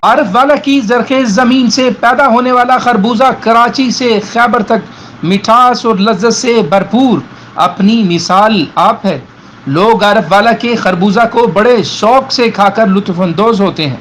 आरफ वाला की जरखेज जमीन से पैदा होने वाला खरबूजा कराची से खैबर तक मिठास और लज्जत से भरपूर अपनी मिसाल आप है। लोग आरफ वाला के खरबूजा को बड़े शौक से खाकर लुत्फानंदोज होते हैं।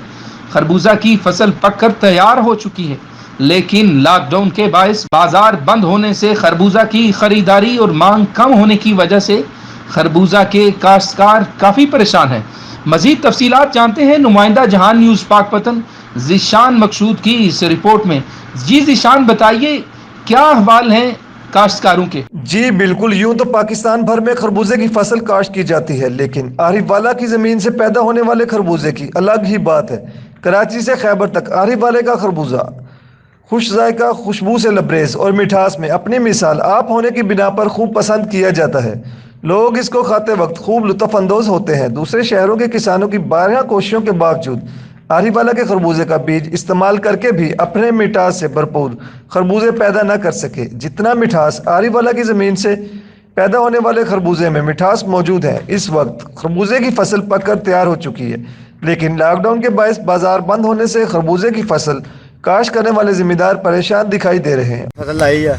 खरबूजा की फसल पककर तैयार हो चुकी है, लेकिन लॉकडाउन के बायस बाजार बंद होने से खरबूजा की खरीदारी और मांग कम होने की वजह से खरबूजा के काश्तकार काफ़ी परेशान हैं। मजीद तफसीलात जानते हैं नुमाइंदा जहान न्यूज़ पाकपतन ज़ीशान मकसूद की इस रिपोर्ट में। जी ज़ीशान, बताइए क्या अहवाल हैं काश्तकारों के? जी बिल्कुल, यूं तो पाकिस्तान भर में खरबूजे की फसल काश्त की जाती है, लेकिन आरिफ वाला की ज़मीन से पैदा होने वाले खरबूजे की अलग ही बात है। कराची से खैबर तक आरिफ वाले का खरबूजा खुश जायका, खुशबू से लबरेज और मिठास में अपनी मिसाल आप होने की बिना पर खूब पसंद किया जाता है। लोग इसको खाते वक्त खूब लुत्फ़अंदोज़ होते हैं। दूसरे शहरों के किसानों की 12 कोशिशों के बावजूद आरिफ वाला के खरबूजे का बीज इस्तेमाल करके भी अपने मिठास से भरपूर खरबूजे पैदा न कर सके। जितना मिठास आरिफ वाला की ज़मीन से पैदा होने वाले खरबूजे में मिठास मौजूद है, इस वक्त खरबूजे की फसल पककर तैयार हो चुकी है, लेकिन लॉकडाउन के बायस बाजार बंद होने से खरबूजे की फसल काश्त करने वाले जिम्मेदार परेशान दिखाई दे रहे हैं। फसल लाई है,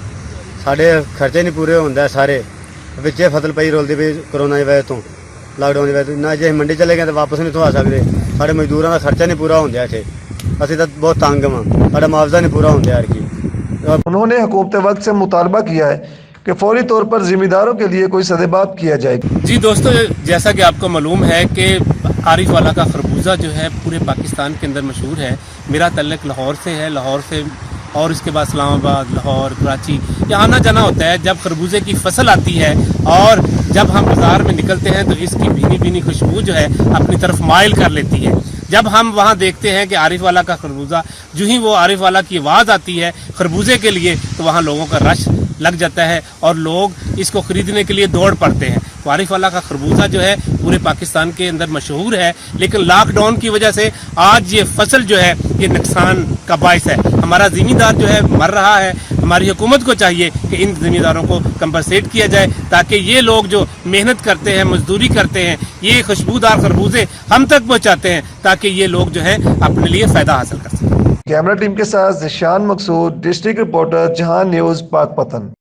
साढ़े खर्चे नहीं पूरे होंगे, सारे विचे फसल पई रोलती पई कोरोना की वजह तो, लॉकडाउन की वजह ना। जे मंडी चले गए तो वापस नहीं तो आ सकते, साढ़े मजदूरों का खर्चा नहीं पूरा होंगे इतने, असी तो बहुत तंग हाँ, साढ़ा मुआवजा नहीं पूरा होंगे यार की। उन्होंने हुकूमत वक्त से मुतालबा किया है कि फौरी तौर पर जिम्मेदारों के लिए कोई सदेबात किया जाए। जी दोस्तों, जैसा कि आपको मालूम है कि आरिफ वाला का खरबूजा जो है पूरे पाकिस्तान के अंदर मशहूर है। मेरा तल्लक लाहौर से है, लाहौर से और इसके बाद इस्लामाबाद, लाहौर, कराची, ये आना जाना होता है। जब खरबूजे की फसल आती है और जब हम बाज़ार में निकलते हैं तो इसकी भीनी भीनी खुशबू जो है अपनी तरफ माइल कर लेती है। जब हम वहाँ देखते हैं कि आरिफ वाला का खरबूजा, जो ही वो आरिफ वाला की आवाज़ आती है खरबूजे के लिए, तो वहाँ लोगों का रश लग जाता है और लोग इसको ख़रीदने के लिए दौड़ पड़ते हैं। तो आरिफ वाला का खरबूजा जो है पूरे पाकिस्तान के अंदर मशहूर है, लेकिन लॉकडाउन की वजह से आज ये फसल जो है ये नुकसान का बायस है। हमारा ज़मींदार जो है मर रहा है। हमारी हुकूमत को चाहिए कि इन ज़मींदारों को कंपनसेट किया जाए, ताकि ये लोग जो मेहनत करते हैं, मजदूरी करते हैं, ये खुशबूदार खरबूजे हम तक पहुँचाते हैं, ताकि ये लोग जो है अपने लिए फ़ायदा हासिल कर सकें। कैमरा टीम के साथ ज़ीशान मकसूद, डिस्ट्रिक्ट रिपोर्टर, जहान न्यूज़ पाकपतन।